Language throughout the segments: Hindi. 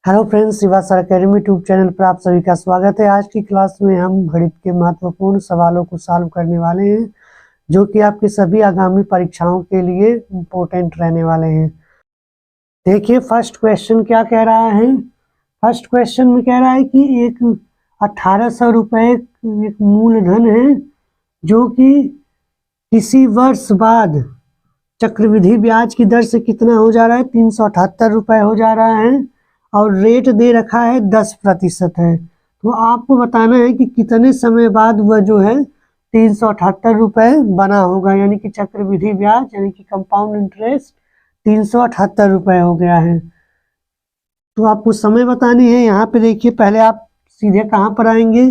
Hello friends, Shiva sir academy YouTube channel पर आप सभी का स्वागत है। आज की क्लास में हम गणित के महत्वपूर्ण सवालों को सॉल्व करने वाले हैं, जो कि आपकी सभी आगामी परीक्षाओं के लिए इम्पोर्टेंट रहने वाले हैं। देखिए फर्स्ट क्वेश्चन क्या कह रहा है। फर्स्ट क्वेश्चन में कह रहा है कि एक 1800 रुपये एक मूलधन है, जो कि किसी वर्ष बाद चक्रवृद्धि ब्याज की दर से कितना हो जा रहा है, 378 रुपये हो जा रहा है, और रेट दे रखा है 10% है। तो आपको बताना है कि कितने समय बाद वह जो है 378 रुपये बना होगा, यानी कि चक्रवृद्धि ब्याज यानी कि कंपाउंड इंटरेस्ट 378 रुपये हो गया है। तो आपको समय बतानी है। यहाँ पे देखिए, पहले आप सीधे कहाँ पर आएंगे,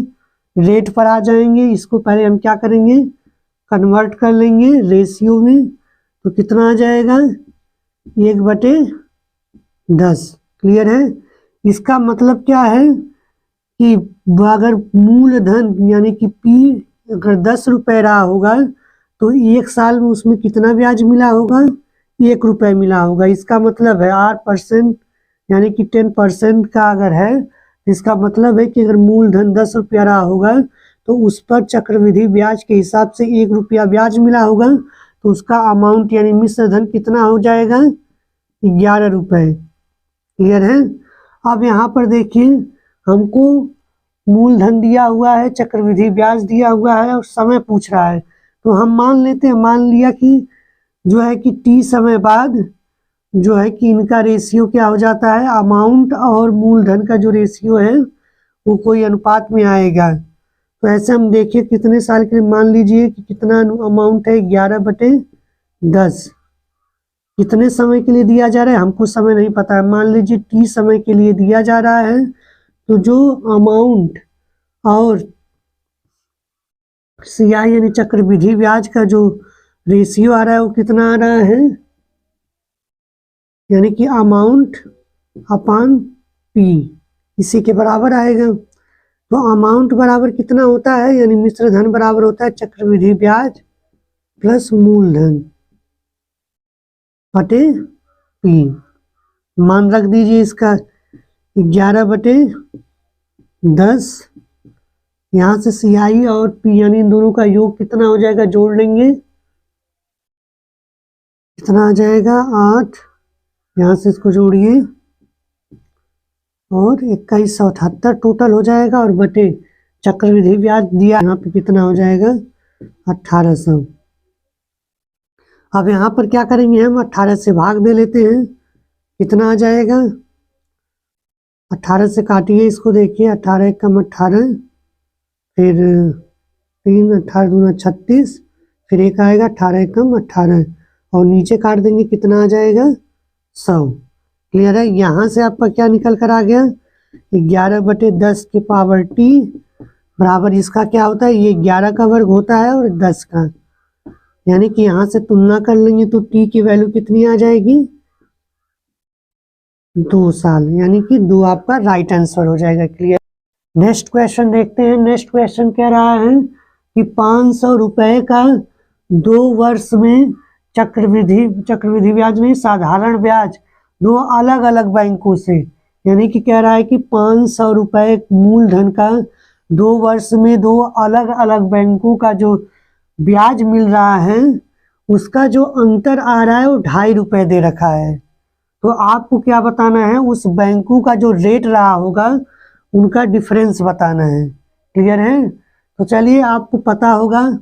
रेट पर आ जाएंगे। इसको पहले हम क्या करेंगे, कन्वर्ट कर लेंगे रेशियो में। तो कितना आ जाएगा, 1/10। क्लियर है। इसका मतलब क्या है कि अगर मूलधन यानी कि P अगर 10 रुपये रहा होगा, तो एक साल में उसमें कितना ब्याज मिला होगा, 1 रुपये मिला होगा। इसका मतलब है 8% यानी कि 10% का अगर है, इसका मतलब है कि अगर मूलधन 10 रुपया रहा होगा, तो उस पर चक्रवृद्धि ब्याज के हिसाब से 1 रुपया ब्याज मिला होगा, तो उसका अमाउंट यानी मिश्र धन कितना हो जाएगा, 11 रुपये। क्लियर है। अब यहाँ पर देखिए, हमको मूलधन दिया हुआ है, चक्रवृद्धि ब्याज दिया हुआ है, और समय पूछ रहा है। तो हम मान लेते हैं, मान लिया कि जो है कि T समय बाद जो है कि इनका रेशियो क्या हो जाता है, अमाउंट और मूलधन का जो रेशियो है वो कोई अनुपात में आएगा। तो ऐसे हम देखिए कितने साल के लिए, मान लीजिए कि कितना अमाउंट है, 11/10। कितने समय के लिए दिया जा रहा है, हमको समय नहीं पता है। मान लीजिए T समय के लिए दिया जा रहा है, तो जो अमाउंट और CI यानी चक्रवृद्धि ब्याज का जो रेशियो आ रहा है वो कितना आ रहा है, यानी कि अमाउंट अपॉन P, इसी के बराबर आएगा। तो अमाउंट बराबर कितना होता है, यानी मिश्र धन बराबर होता है चक्रवृद्धि ब्याज प्लस मूलधन बटे P। मान रख दीजिए इसका 11/10। यहाँ से CI और P यानी इन दोनों का योग कितना हो जाएगा, जोड़ लेंगे, कितना आ जाएगा 8। यहाँ से इसको जोड़िए और 2178 टोटल हो जाएगा, और बटे चक्रवृद्धि ब्याज दिया यहाँ पे कितना हो जाएगा, 1800। अब यहाँ पर क्या करेंगे, हम 18 से भाग दे लेते हैं। कितना आ जाएगा, 18 से काटिए इसको, देखिए 18 एकम 18, फिर 3 18 दूना 36, फिर एक आएगा 18 एकम 18, और नीचे काट देंगे, कितना आ जाएगा 100। क्लियर है। यहाँ से आपका क्या निकल कर आ गया, 11/10 की पावर T बराबर इसका क्या होता है, ये 11 का वर्ग होता है और 10 का, यानी कि यहाँ से तुलना कर लेंगे तो T की वैल्यू कितनी आ जाएगी, 2 साल, यानी कि 2 आपका राइट आंसर हो जाएगा। क्लियर। नेक्स्ट क्वेश्चन देखते हैं। नेक्स्ट क्वेश्चन कह रहा है कि 500 रुपये का 2 वर्ष में चक्रवृद्धि ब्याज नहीं, साधारण ब्याज 2 अलग अलग बैंकों से, यानी कि कह रहा है कि 500 रुपये मूलधन का 2 वर्ष में 2 अलग अलग बैंकों का जो ब्याज मिल रहा है, उसका जो अंतर आ रहा है वो 2.5 रुपये दे रखा है। तो आपको क्या बताना है, उस बैंकों का जो रेट रहा होगा उनका डिफरेंस बताना है। क्लियर है। तो चलिए, आपको पता होगा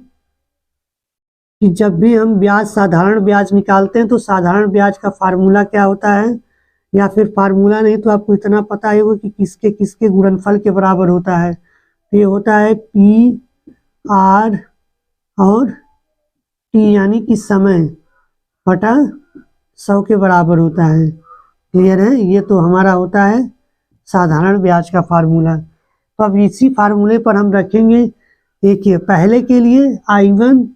कि जब भी हम ब्याज साधारण ब्याज निकालते हैं तो साधारण ब्याज का फार्मूला क्या होता है, या फिर फार्मूला नहीं तो आपको इतना पता ही होगा कि किसके किसके गुणनफल के बराबर होता है। तो ये होता है PR और T यानी कि समय बटा 100 के बराबर होता है। क्लियर है। ये तो हमारा होता है साधारण ब्याज का फार्मूला। तो अब इसी फार्मूले पर हम रखेंगे। देखिए, पहले के लिए I1,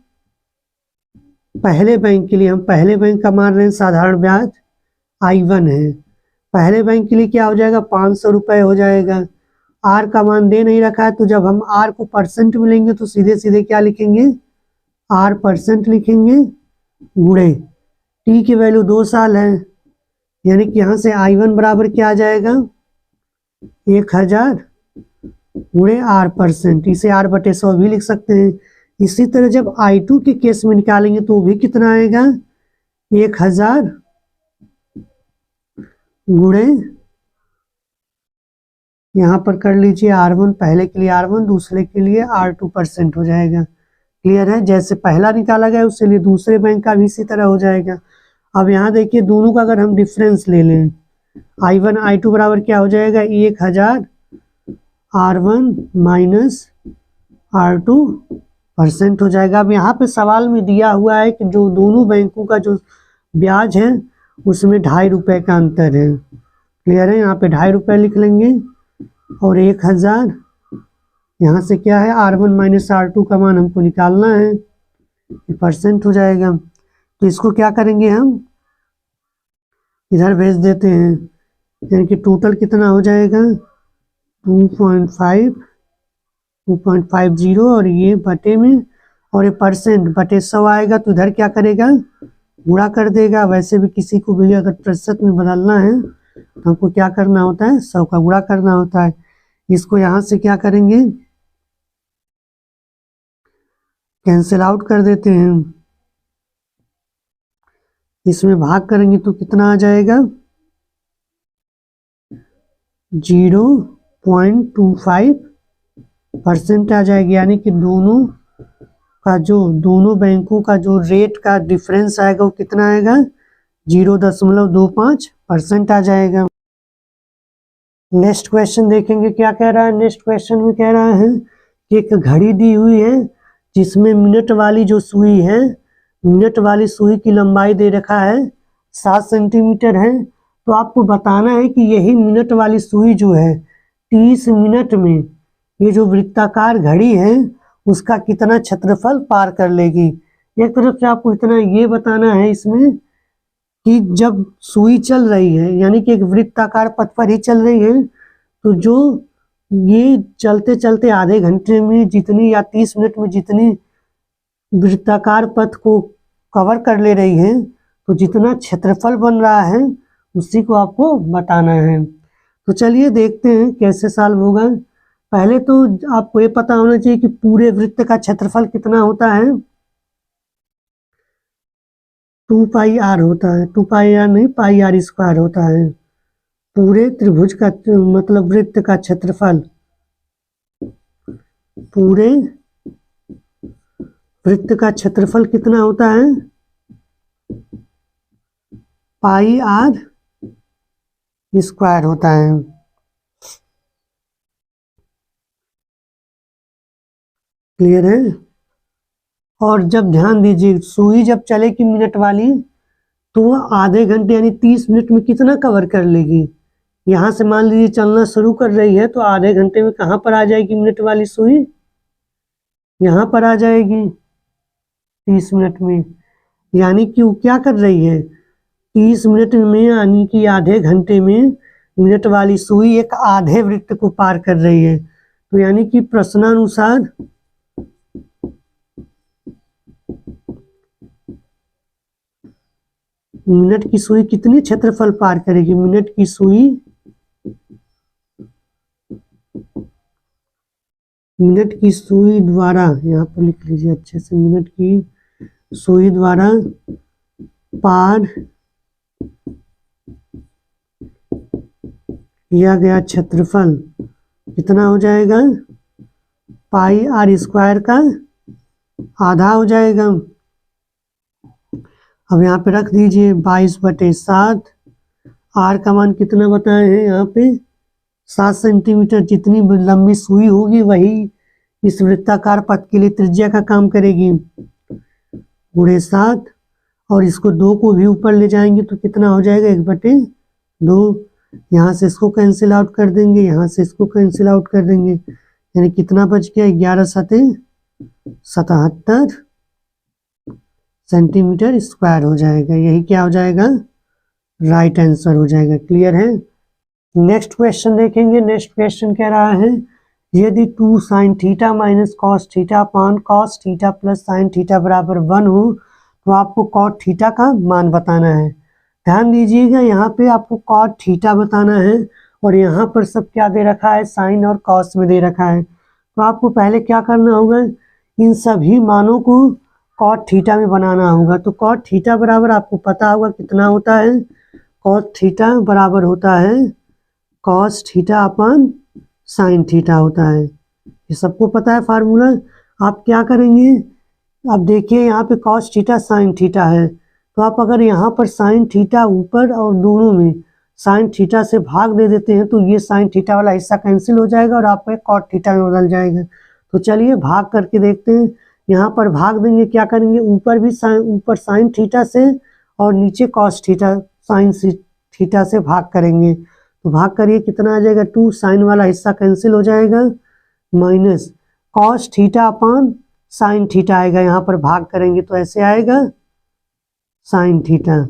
पहले बैंक के लिए हम पहले बैंक का मान रहे हैं साधारण ब्याज I1 है। पहले बैंक के लिए क्या हो जाएगा, 500 रुपये हो जाएगा। R का मान दे नहीं रखा है, तो जब हम R को परसेंट में लेंगे तो सीधे सीधे क्या लिखेंगे, R% लिखेंगे, गुणे T की वैल्यू 2 साल है, यानी कि यहाँ से I1 बराबर क्या आ जाएगा, 1000 गुणे R%, इसे R/100 भी लिख सकते हैं। इसी तरह जब I2 के केस में निकालेंगे तो भी कितना आएगा, 1000 गुणे, यहाँ पर कर लीजिए R1, पहले के लिए R1 दूसरे के लिए R2% हो जाएगा। क्लियर है, जैसे पहला निकाला गया उसके लिए दूसरे बैंक का भी इसी तरह हो जाएगा। अब यहाँ देखिए दोनों का अगर हम डिफरेंस ले लें, I1 I2 बराबर क्या हो जाएगा, 1000 R1 माइनस R2% हो जाएगा। अब यहाँ पे सवाल में दिया हुआ है कि जो दोनों बैंकों का जो ब्याज है उसमें 2.5 रुपये का अंतर है। क्लियर है, यहाँ पे 2.5 रुपये लिख लेंगे और 1000 यहाँ से क्या है, R1 माइनस R2 का मान हमको निकालना है, % हो जाएगा। तो इसको क्या करेंगे, हम इधर भेज देते हैं, यानी कि टोटल कितना हो जाएगा 2.50 और ये बटे में, और ये %/100 आएगा तो इधर क्या करेगा, गुणा कर देगा। वैसे भी किसी को भी अगर प्रतिशत में बदलना है तो हमको क्या करना होता है, 100 का गुणा करना होता है। इसको यहाँ से क्या करेंगे, कैंसिल आउट कर देते हैं। इसमें भाग करेंगे तो कितना आ जाएगा, 0.25% आ जाएगी। यानी कि दोनों बैंकों का जो रेट का डिफरेंस आएगा वो कितना आएगा, 0.25% आ जाएगा। नेक्स्ट क्वेश्चन देखेंगे क्या कह रहा है। नेक्स्ट क्वेश्चन में कह रहा है कि एक घड़ी दी हुई है जिसमें मिनट वाली जो सुई है, मिनट वाली सुई की लंबाई दे रखा है 7 सेंटीमीटर है। तो आपको बताना है कि यही मिनट वाली सुई जो है 30 मिनट में ये जो वृत्ताकार घड़ी है उसका कितना क्षेत्रफल पार कर लेगी। एक तरफ से आपको इतना ये बताना है इसमें कि जब सुई चल रही है, यानी कि एक वृत्ताकार पथ पर ही चल रही है, तो जो ये चलते चलते आधे घंटे में जितनी या 30 मिनट में जितनी वृत्ताकार पथ को कवर कर ले रही है, तो जितना क्षेत्रफल बन रहा है उसी को आपको बताना है। तो चलिए देखते हैं कैसे सॉल्व होगा। पहले तो आपको ये पता होना चाहिए कि पूरे वृत्त का क्षेत्रफल कितना होता है, 2πr होता है। 2πr नहीं, πr² होता है। पूरे त्रिभुज का मतलब वृत्त का क्षेत्रफल, पूरे वृत्त का क्षेत्रफल कितना होता है, πr² होता है। क्लियर है। और जब ध्यान दीजिए सुई जब चलेगी मिनट वाली तो वह आधे घंटे यानी 30 मिनट में कितना कवर कर लेगी। यहाँ से मान लीजिए चलना शुरू कर रही है तो आधे घंटे में कहाँ पर आ जाएगी मिनट वाली सुई, यहाँ पर आ जाएगी 30 मिनट में। यानी कि वो क्या कर रही है, 30 मिनट में यानी कि आधे घंटे में मिनट वाली सुई एक आधे वृत्त को पार कर रही है। तो यानी कि प्रश्नानुसार मिनट की सुई कितनी क्षेत्रफल पार करेगी, मिनट की सुई द्वारा, यहाँ पर लिख लीजिए अच्छे से, मिनट की सुई द्वारा पार किया गया क्षेत्रफल कितना हो जाएगा, πr² का आधा हो जाएगा। अब यहाँ पे रख दीजिए 22/7। r का मान कितना बताए हैं यहाँ पे, 7 सेंटीमीटर। जितनी लंबी सुई होगी वही इस वृत्ताकार पथ के लिए त्रिज्या का काम करेगी, गुणे 7। और इसको 2 को भी ऊपर ले जाएंगे तो कितना हो जाएगा, 1/2। यहाँ से इसको कैंसिल आउट कर देंगे, यहाँ से इसको कैंसिल आउट कर देंगे, यानी कितना बच गया, 11×7 = 77 सेंटीमीटर² हो जाएगा। यही क्या हो जाएगा, राइट आंसर हो जाएगा। क्लियर है। नेक्स्ट क्वेश्चन देखेंगे। नेक्स्ट क्वेश्चन कह रहा है यदि 2 sin θ - cos θ cos θ + sin θ = 1 हो तो आपको cot θ का मान बताना है। ध्यान दीजिएगा यहाँ पे आपको cot θ बताना है और यहाँ पर सब क्या दे रखा है, साइन और कॉस में दे रखा है। तो आपको पहले क्या करना होगा, इन सभी मानों को कॉट थीटा में बनाना होगा। तो कॉट थीटा बराबर आपको पता होगा कितना होता है, कॉट थीटा बराबर होता है कॉस थीटा अपन साइन थीटा होता है। ये सबको पता है फार्मूला। आप क्या करेंगे, अब देखिए यहाँ पे कॉस थीटा साइन थीटा है, तो आप अगर यहाँ पर साइन थीटा ऊपर और दोनों में साइन थीटा से भाग दे देते हैं तो ये साइन थीटा वाला हिस्सा कैंसिल हो जाएगा और आपका कॉट थीटा में बदल जाएगा। तो चलिए भाग करके देखते हैं। यहाँ पर भाग देंगे, क्या करेंगे, ऊपर साइन थीटा से और नीचे कॉस थीटा साइन थीटा से भाग करेंगे। तो भाग करिए, कितना आ जाएगा, 2, साइन वाला हिस्सा कैंसिल हो जाएगा, minus cos theta upon sine theta आएगा। यहाँ पर भाग करेंगे तो ऐसे आएगा साइन थीटा,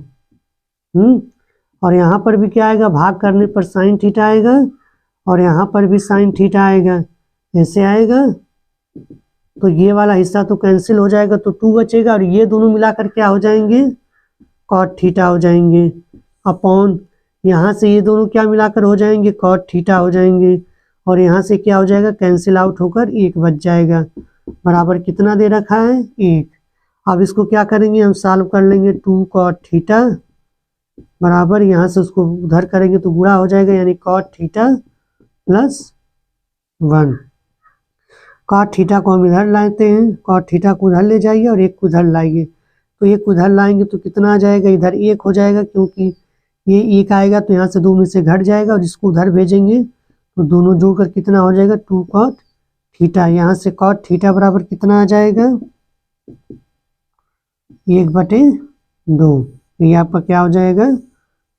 और यहाँ पर भी क्या आएगा, भाग करने पर साइन थीटा आएगा और यहाँ पर भी साइन थीटा आएगा, ऐसे आएगा। तो ये वाला हिस्सा तो कैंसिल हो जाएगा, तो 2 बचेगा और ये दोनों मिलाकर क्या हो जाएंगे, कॉट थीटा हो जाएंगे, अपॉन यहाँ से ये दोनों क्या मिलाकर हो जाएंगे, कॉट थीटा हो जाएंगे, और यहाँ से क्या हो जाएगा, कैंसिल आउट होकर 1 बच जाएगा, बराबर कितना दे रखा है, 1। अब इसको क्या करेंगे, हम सॉल्व कर लेंगे, 2 कॉट थीटा बराबर यहाँ से उसको उधर करेंगे तो गुणा हो जाएगा, यानी cot theta plus 1। Cot theta को हम इधर लाते हैं, कॉट थीटा को उधर ले जाइए और 1 को उधर लाइए। तो 1 को उधर लाएंगे तो कितना आ जाएगा, इधर 1 हो जाएगा, क्योंकि ये 1 आएगा तो यहाँ से 2 में से घट जाएगा, और इसको उधर भेजेंगे तो दोनों जोड़कर कितना हो जाएगा, 2 कॉट थीटा। यहाँ से कॉट थीटा बराबर कितना आ जाएगा, 1/2। ये आपका क्या हो जाएगा,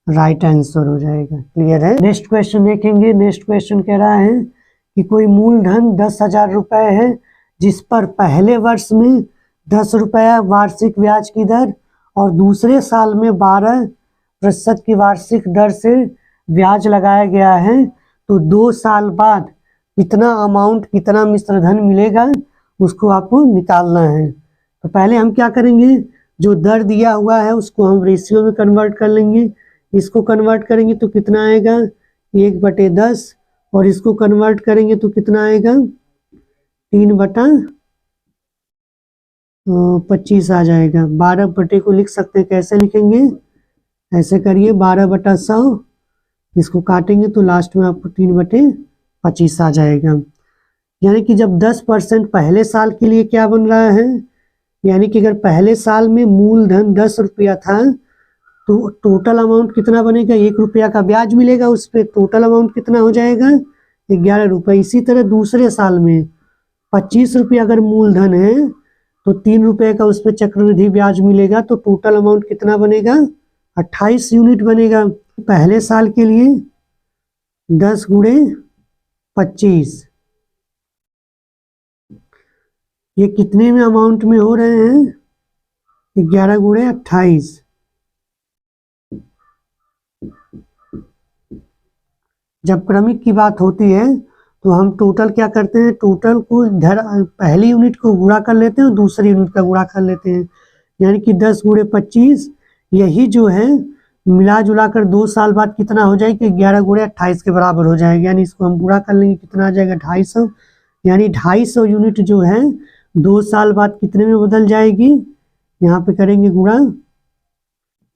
राइट आंसर हो जाएगा। क्लियर है। नेक्स्ट क्वेश्चन देखेंगे। नेक्स्ट क्वेश्चन कह रहा है कि कोई मूलधन 10,000 रुपये है जिस पर पहले वर्ष में 10 रुपया वार्षिक ब्याज की दर और दूसरे साल में 12% की वार्षिक दर से ब्याज लगाया गया है, तो 2 साल बाद कितना अमाउंट, कितना मिश्रधन मिलेगा, उसको आपको निकालना है। तो पहले हम क्या करेंगे, जो दर दिया हुआ है उसको हम रेशियो में कन्वर्ट कर लेंगे। इसको कन्वर्ट करेंगे तो कितना आएगा, 1/10, और इसको कन्वर्ट करेंगे तो कितना आएगा, 3/25 आ जाएगा। 12 को लिख सकते हैं, कैसे लिखेंगे, ऐसे करिए, 12/100, इसको काटेंगे तो लास्ट में आपको 3/25 आ जाएगा। यानी कि जब 10% पहले साल के लिए क्या बन रहा है, यानी कि अगर पहले साल में मूलधन 10 रुपया था तो टोटल अमाउंट कितना बनेगा, 1 रुपया का ब्याज मिलेगा उस पर, टोटल अमाउंट कितना हो जाएगा, 11 रुपये। इसी तरह दूसरे साल में 25 रुपया अगर मूलधन है तो 3 रुपये का उस पर चक्रवृद्धि ब्याज मिलेगा, तो टोटल अमाउंट कितना बनेगा, 28 यूनिट बनेगा। पहले साल के लिए 10 गुणे 25, ये कितने में अमाउंट में हो रहे हैं, 11 गुणे 28। जब क्रमिक की बात होती है तो हम टोटल क्या करते हैं, टोटल को इधर पहली यूनिट को गुणा कर लेते हैं और दूसरी यूनिट का गुणा कर लेते हैं, यानी कि 10 गुणे 25, यही जो है मिला जुला कर 2 साल बाद कितना हो जाएगा, 11 गुणे 28 के बराबर हो जाएगा। यानी इसको हम गुणा कर लेंगे, कितना आ जाएगा, 250, यानी 250 यूनिट जो है 2 साल बाद कितने में बदल जाएगी, यहाँ पे करेंगे गुणा,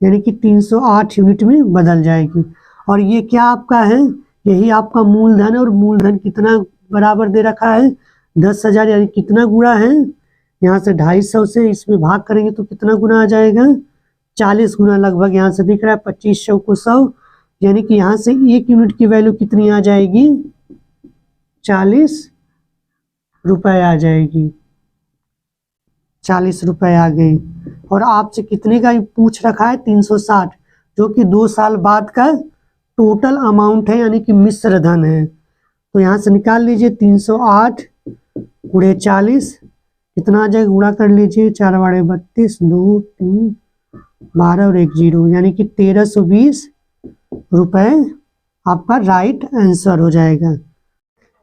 यानी कि 308 यूनिट में बदल जाएगी। और ये क्या आपका है, यही आपका मूलधन है, और मूलधन कितना बराबर दे रखा है, 10,000, यानी कितना गुणा है, यहाँ से 250 से इसमें भाग करेंगे तो कितना गुना आ जाएगा, 40 गुना लगभग। यहाँ से दिख रहा है 2500 को 100, यानी कि यहाँ से 1 यूनिट की वैल्यू कितनी आ जाएगी, 40 रुपये आ जाएगी, 40 रुपये आ गई। और आपसे कितने का पूछ रखा है, 360, जो कि 2 साल बाद का टोटल अमाउंट है, यानी कि मिश्र धन है। तो यहाँ से निकाल लीजिए, 308 गुणे 40 कितना आ जाएगा, गुणा कर लीजिए, 4 बारे 32, 2 3 12 और 1 0, यानी कि 1320 रुपये आपका राइट आंसर हो जाएगा।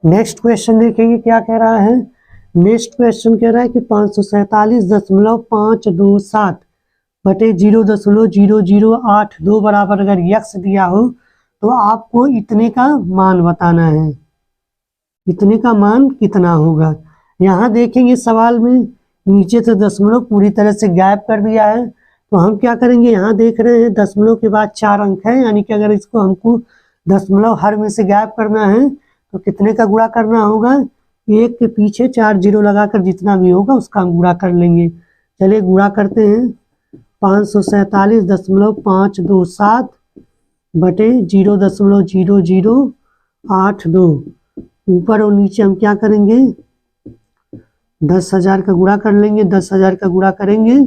नेक्स्ट क्वेश्चन देखेंगे क्या कह रहा है। नेक्स्ट क्वेश्चन कह रहा है कि 547.527 बटे 0.0082 बराबर अगर यक्स दिया हो तो आपको इतने का मान बताना है, इतने का मान कितना होगा। यहाँ देखेंगे सवाल में नीचे से दशमलव पूरी तरह से गायब कर दिया है, तो हम क्या करेंगे, यहाँ देख रहे हैं दशमलव के बाद 4 अंक है, यानी कि अगर इसको हमको दशमलव हर में से गायब करना है तो कितने का गुणा करना होगा, 1 के पीछे 4 जीरो लगाकर जितना भी होगा उसका हम गुणा कर लेंगे। चलिए गुणा करते हैं, 547.527 बटे 0.0082। ऊपर और नीचे हम क्या करेंगे, 10,000 का गुणा कर लेंगे। 10,000 का गुणा करेंगे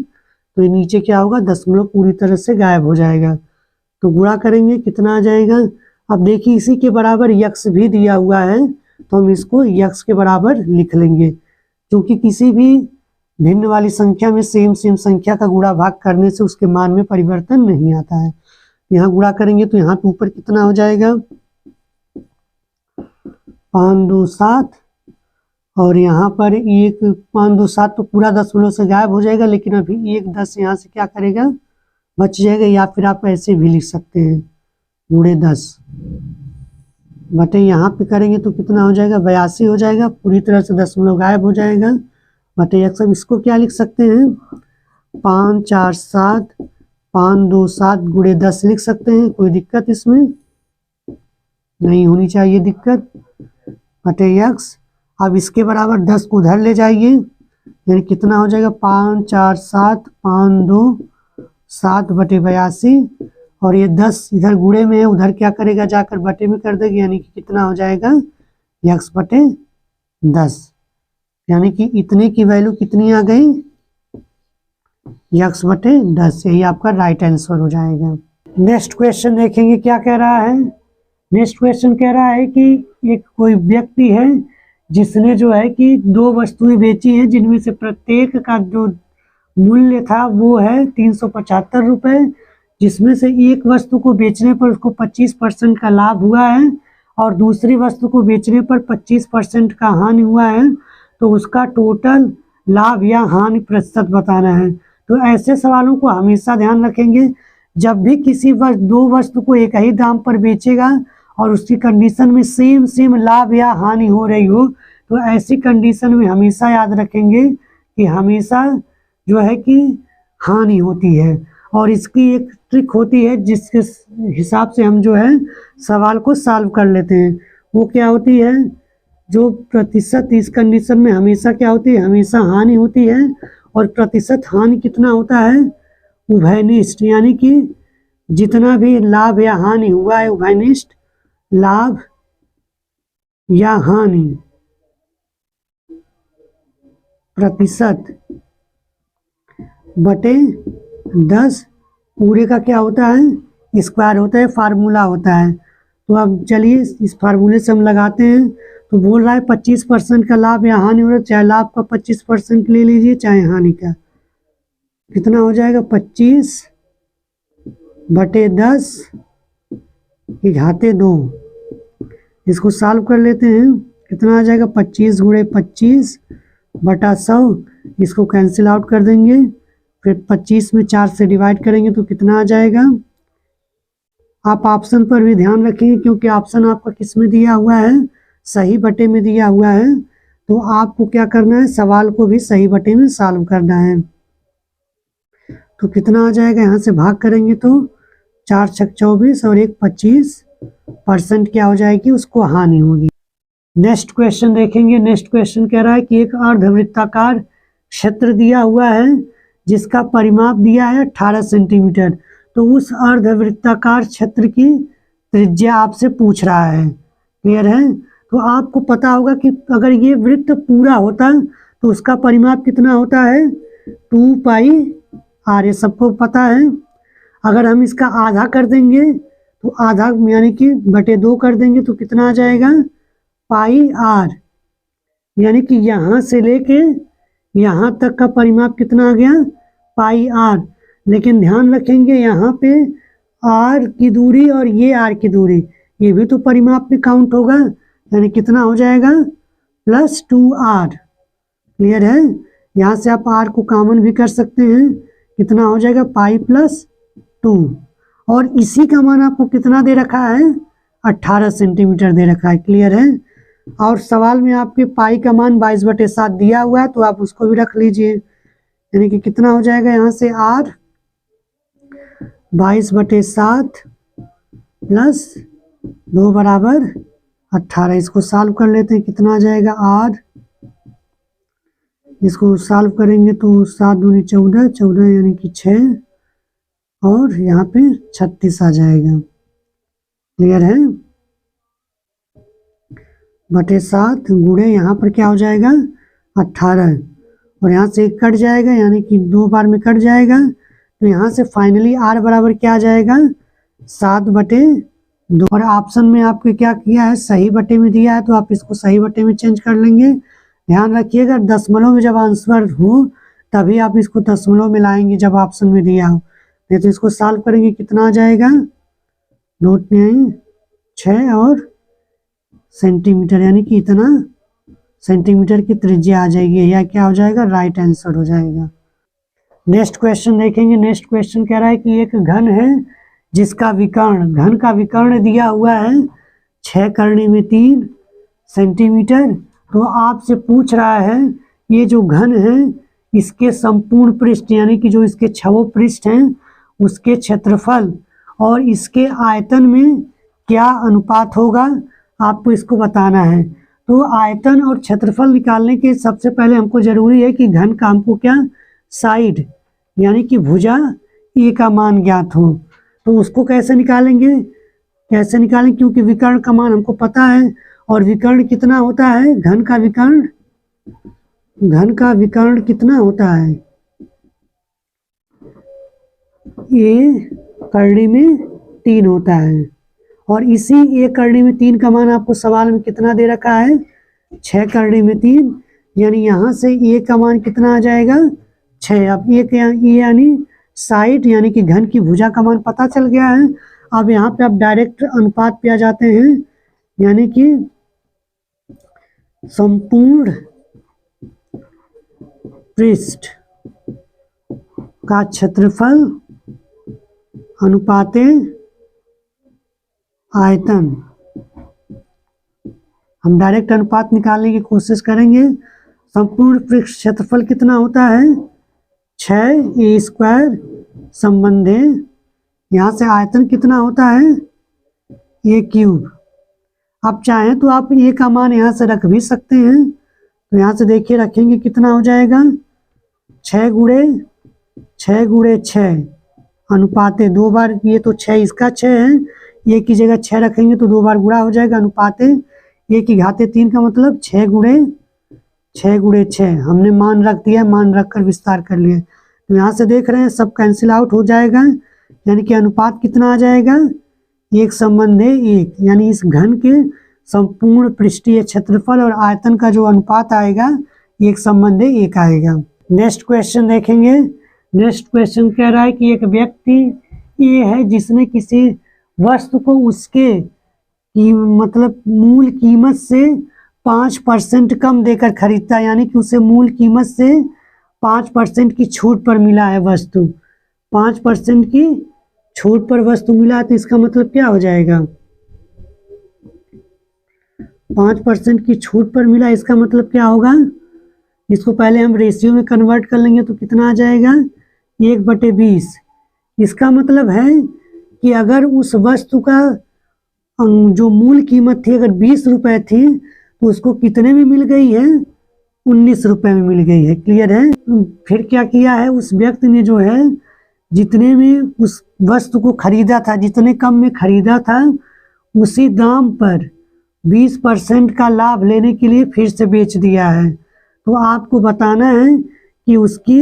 तो ये नीचे क्या होगा, दशमलव पूरी तरह से गायब हो जाएगा। तो गुणा करेंगे कितना आ जाएगा। अब देखिए इसी के बराबर यक्स भी दिया हुआ है, तो हम इसको यक्स के बराबर लिख लेंगे, क्योंकि किसी भी भिन्न वाली संख्या में सेम संख्या का गुणा भाग करने से उसके मान में परिवर्तन नहीं आता है। यहाँ गुणा करेंगे तो यहाँ पे ऊपर कितना हो जाएगा, 527, और यहाँ पर 527 तो पूरा दशमलव से गायब हो जाएगा, लेकिन अभी 1 10 यहाँ से क्या करेगा, बच जाएगा। या फिर आप ऐसे भी लिख सकते हैं, गुणे 10 बटे यहाँ पे करेंगे तो कितना हो जाएगा, 82 हो जाएगा, पूरी तरह से दशमलव गायब हो जाएगा। बटे एक सब इसको क्या लिख सकते हैं, 5 4 7 5 2 7 गुणे 10 लिख सकते हैं। कोई दिक्कत इसमें नहीं होनी चाहिए दिक्कत। बटे यक्स, अब इसके बराबर 10 को उधर ले जाइए, यानी कितना हो जाएगा, 5 4 7 5 2 7 बटे 82, और ये 10 इधर गुणे में है, उधर क्या करेगा, जाकर बटे में कर देगा, यानी कि कितना हो जाएगा, यक्स बटे 10, यानी कि इतने की वैल्यू कितनी आ गई, यक्स बटे 10। यही आपका राइट आंसर हो जाएगा। नेक्स्ट क्वेश्चन देखेंगे क्या कह रहा है। नेक्स्ट क्वेश्चन कह रहा है कि एक कोई व्यक्ति है जिसने जो है कि 2 वस्तुएं बेची हैं, जिनमें से प्रत्येक का जो मूल्य था वो है 375 रुपये, जिसमें से एक वस्तु को बेचने पर उसको 25% का लाभ हुआ है और दूसरी वस्तु को बेचने पर 25% का हानि हुआ है, तो उसका टोटल लाभ या हानि प्रतिशत बताना है। तो ऐसे सवालों को हमेशा ध्यान रखेंगे, जब भी किसी 2 वस्तु को एक ही दाम पर बेचेगा और उसकी कंडीशन में सेम लाभ या हानि हो रही हो, तो ऐसी कंडीशन में हमेशा याद रखेंगे कि हमेशा जो है कि हानि होती है। और इसकी एक ट्रिक होती है जिसके हिसाब से हम जो है सवाल को सॉल्व कर लेते हैं। वो क्या होती है, जो प्रतिशत इस कंडीशन में हमेशा क्या होती है, हमेशा हानि होती है। और प्रतिशत हानि कितना होता है, उभयनिष्ठ, यानी कि जितना भी लाभ या हानि हुआ है, उभयनिष्ठ लाभ या हानि प्रतिशत बटे 10 पूरे का क्या होता है, स्क्वायर होता है, फार्मूला होता है। तो अब चलिए इस फार्मूले से हम लगाते हैं। तो बोल रहा है 25% का लाभ या हानि हो रहा है, चाहे लाभ का 25% ले लीजिए चाहे हानि का, कितना हो जाएगा, 25 बटे 10 की घाते 2। इसको सॉल्व कर लेते हैं, कितना आ जाएगा, 25 गुणे 25 बटा 100, इसको कैंसिल आउट कर देंगे, फिर 25 में 4 से डिवाइड करेंगे तो कितना आ जाएगा। आप ऑप्शन पर भी ध्यान रखेंगे, क्योंकि ऑप्शन आपका किस में दिया हुआ है, सही बटे में दिया हुआ है। तो आपको क्या करना है, सवाल को भी सही बटे में सॉल्व करना है। तो कितना आ जाएगा, यहाँ से भाग करेंगे तो 4 छक 24 और 1 25% क्या हो जाएगी, उसको हानि होगी। नेक्स्ट क्वेश्चन देखेंगे। नेक्स्ट क्वेश्चन कह रहा है कि एक अर्धवृत्ताकार क्षेत्र दिया हुआ है जिसका परिमाप दिया है 18 सेंटीमीटर। तो उस अर्धवृत्ताकार क्षेत्र की त्रिज्या आपसे पूछ रहा है। क्लियर है। तो आपको पता होगा कि अगर ये वृत्त पूरा होता तो उसका परिमाप कितना होता है, 2 पाई आर, ये सबको पता है। अगर हम इसका आधा कर देंगे तो आधा यानी कि बटे 2 कर देंगे तो कितना आ जाएगा, पाई आर, यानी कि यहाँ से लेके यहाँ तक का परिमाप कितना आ गया, पाई आर। लेकिन ध्यान रखेंगे यहाँ पे आर की दूरी और ये आर की दूरी, ये भी तो परिमाप में काउंट होगा, यानी कितना हो जाएगा, +2r। क्लियर है। यहाँ से आप आर को कॉमन भी कर सकते हैं, कितना हो जाएगा, पाई +2। और इसी का मान आपको कितना दे रखा है, 18 सेंटीमीटर दे रखा है। क्लियर है। और सवाल में आपके पाई का मान 22/7 दिया हुआ है, तो आप उसको भी रख लीजिए। यानी कि कितना हो जाएगा यहाँ से r 22/7 प्लस 2 बराबर 18। इसको सॉल्व कर लेते हैं, कितना आ जाएगा r, इसको सॉल्व करेंगे तो 7 दूनी 14, 14 यानी कि 6 और यहाँ पे 36 आ जाएगा। क्लियर है। बटे 7 गुणे यहाँ पर क्या हो जाएगा 18 और यहाँ से 1 कट जाएगा यानी कि 2 बार में कट जाएगा। तो यहाँ से फाइनली r बराबर क्या आ जाएगा 7/2। और ऑप्शन में आपके क्या किया है सही बटे में दिया है, तो आप इसको सही बटे में चेंज कर लेंगे। ध्यान रखिएगा दशमलव में जब आंसर हो तभी आप इसको दशमलव में लाएंगे जब ऑप्शन में दिया हो। नहीं तो इसको सॉल्व करेंगे, कितना आ जाएगा 6 और सेंटीमीटर, यानी कि इतना सेंटीमीटर की त्रिज्या आ जाएगी। या क्या हो जाएगा राइट आंसर हो जाएगा। नेक्स्ट क्वेश्चन देखेंगे। नेक्स्ट क्वेश्चन कह रहा है कि एक घन है जिसका विकर्ण, घन का विकर्ण दिया हुआ है 6 करनी में 3 सेंटीमीटर। तो आपसे पूछ रहा है ये जो घन है इसके संपूर्ण पृष्ठ यानी कि जो इसके 6 पृष्ठ हैं उसके क्षेत्रफल और इसके आयतन में क्या अनुपात होगा, आपको इसको बताना है। तो आयतन और क्षेत्रफल निकालने के सबसे पहले हमको जरूरी है कि घन का हमको क्या साइड यानी कि भुजा ए का मान ज्ञात हो। तो उसको कैसे निकालेंगे, क्योंकि विकर्ण का मान हमको पता है। और विकर्ण कितना होता है, घन का विकर्ण कितना होता है, ए करनी में 3 होता है। और इसी ए करनी में 3 का मान आपको सवाल में कितना दे रखा है 6 करनी में 3, यानी यहाँ से ए का मान कितना आ जाएगा 6। अब ए यानी साइड यानी कि घन की भुजा का मान पता चल गया है। अब यहाँ पे आप डायरेक्ट अनुपात पे आ जाते हैं, यानी कि संपूर्ण पृष्ठ का क्षेत्रफल अनुपाते आयतन। हम डायरेक्ट अनुपात निकालने की कोशिश करेंगे। संपूर्ण पृष्ठ क्षेत्रफल कितना होता है 6a² संबंधे, यहाँ से आयतन कितना होता है a³। आप चाहें तो आप ए का मान यहाँ से रख भी सकते हैं। तो यहाँ से देखिए रखेंगे कितना हो जाएगा 6 गुणे 6 अनुपाते 2 बार, ये तो 6 इसका 6 है, ए की जगह 6 रखेंगे तो 2 बार गुणा हो जाएगा। अनुपाते ए की घाते 3 का मतलब 6 गुणे 6 हमने मान रख दिया, मान रख कर विस्तार कर लिया। तो यहाँ से देख रहे हैं सब कैंसिल आउट हो जाएगा, यानी कि अनुपात कितना आ जाएगा 1 संबंधे 1, यानी इस घन के संपूर्ण पृष्ठीय क्षेत्रफल और आयतन का जो अनुपात आएगा 1 संबंधे 1 आएगा। नेक्स्ट क्वेश्चन देखेंगे। नेक्स्ट क्वेश्चन कह रहा है कि एक व्यक्ति ये है जिसने किसी वस्तु को उसके मतलब मूल कीमत से 5% कम देकर खरीदता है, यानी कि उसे मूल कीमत से 5% की छूट पर मिला है वस्तु, 5% की छूट पर वस्तु मिला है। तो इसका मतलब क्या हो जाएगा 5% की छूट पर मिला, इसका मतलब क्या होगा, इसको पहले हम रेशियो में कन्वर्ट कर लेंगे तो कितना आ जाएगा 1/20। इसका मतलब है कि अगर उस वस्तु का जो मूल कीमत थी अगर 20 रुपए थी तो उसको कितने में मिल गई है 19 रुपए में मिल गई है। क्लियर है। फिर क्या किया है उस व्यक्ति ने जो है जितने में उस वस्तु को खरीदा था, जितने कम में खरीदा था उसी दाम पर 20% का लाभ लेने के लिए फिर से बेच दिया है। तो आपको बताना है कि उसकी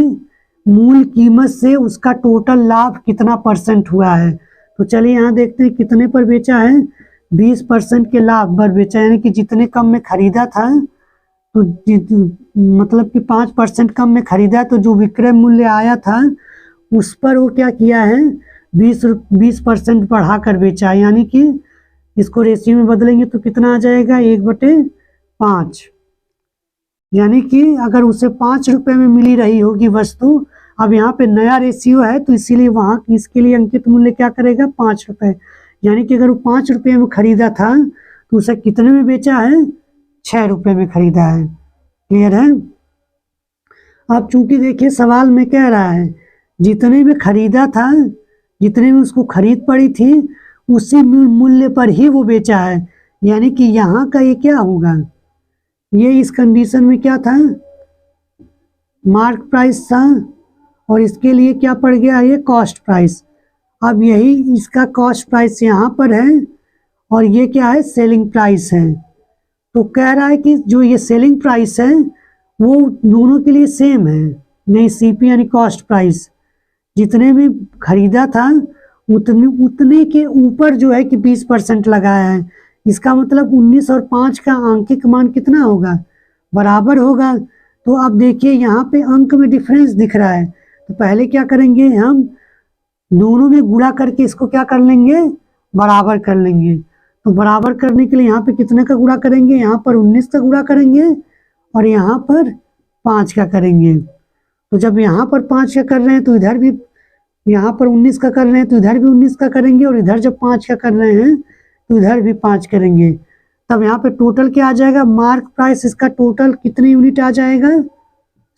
मूल कीमत से उसका टोटल लाभ कितना % हुआ है। तो चलिए यहाँ देखते हैं कितने पर बेचा है, 20% के लाभ पर बेचा, यानी कि जितने कम में खरीदा था तो मतलब कि 5% कम में खरीदा तो जो विक्रय मूल्य आया था उस पर वो क्या किया है 20% बढ़ा कर बेचा, यानी कि इसको रेशियो में बदलेंगे तो कितना आ जाएगा 1/5। यानी कि अगर उसे 5 रुपए में मिली रही होगी वस्तु, अब यहाँ पे नया रेशियो है तो इसीलिए वहाँ इसके लिए अंकित मूल्य क्या करेगा 5 रुपए, यानी कि अगर वो 5 रुपये में खरीदा था तो उसे कितने में बेचा है, 6 रुपये में खरीदा है। क्लियर है। अब चूंकि देखिए सवाल में कह रहा है जितने में खरीदा था, जितने में उसको खरीद पड़ी थी उसी मूल्य पर ही वो बेचा है, यानी कि यहाँ का ये क्या होगा, ये इस कंडीशन में क्या था, मार्क प्राइस था और इसके लिए क्या पड़ गया, ये कॉस्ट प्राइस। अब यही इसका कॉस्ट प्राइस यहाँ पर है और ये क्या है, सेलिंग प्राइस है। तो कह रहा है कि जो ये सेलिंग प्राइस है वो दोनों के लिए सेम है, नहीं सीपी यानी कॉस्ट प्राइस जितने में खरीदा था उतने के ऊपर जो है कि 20% लगाया है। इसका मतलब 19 और 5 का आंकिक मान कितना होगा, बराबर होगा। तो अब देखिए यहाँ पे अंक में डिफरेंस दिख रहा है, तो पहले क्या करेंगे, हम दोनों में गुणा करके इसको क्या कर लेंगे, बराबर कर लेंगे। तो बराबर करने के लिए यहाँ पे कितने का गुणा करेंगे, यहाँ पर 19 का गुणा करेंगे और यहाँ पर 5 का करेंगे। तो जब यहाँ पर 5 का कर रहे हैं तो इधर भी, यहाँ पर 19 का कर रहे हैं तो इधर भी 19 का करेंगे और इधर जब 5 का कर रहे हैं तो इधर भी 5 करेंगे। तब यहाँ पे टोटल क्या आ जाएगा, मार्क प्राइस इसका टोटल कितने यूनिट आ जाएगा,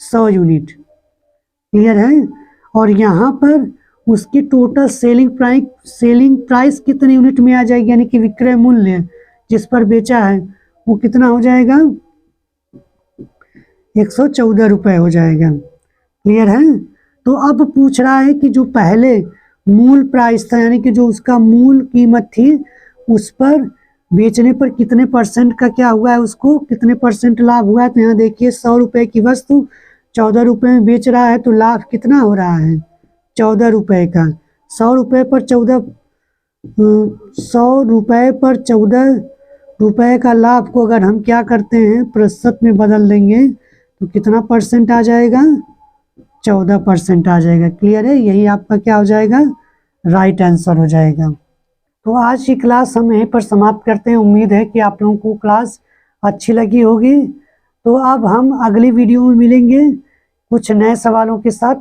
100 यूनिट। क्लियर है। और यहाँ पर उसकी टोटल सेलिंग प्राइस कितने यूनिट में आ जाएगी, यानी कि विक्रय मूल्य जिस पर बेचा है वो कितना हो जाएगा, 114 रुपये हो जाएगा। क्लियर है। तो अब पूछ रहा है कि जो पहले मूल प्राइस था, यानी कि जो उसका मूल कीमत थी उस पर बेचने पर कितने परसेंट का क्या हुआ है, उसको कितने परसेंट लाभ हुआ है। तो यहाँ देखिए 100 रुपये की वस्तु 14 रुपये में बेच रहा है तो लाभ कितना हो रहा है, 14 रुपये का। 100 रुपये पर 14 रुपये का लाभ को अगर हम क्या करते हैं प्रतिशत में बदल देंगे तो कितना परसेंट आ जाएगा, 14% आ जाएगा। क्लियर है। यही आपका क्या हो जाएगा, राइट आंसर हो जाएगा। तो आज की क्लास हम यहीं पर समाप्त करते हैं। उम्मीद है कि आप लोगों को क्लास अच्छी लगी होगी। तो अब हम अगली वीडियो में मिलेंगे कुछ नए सवालों के साथ।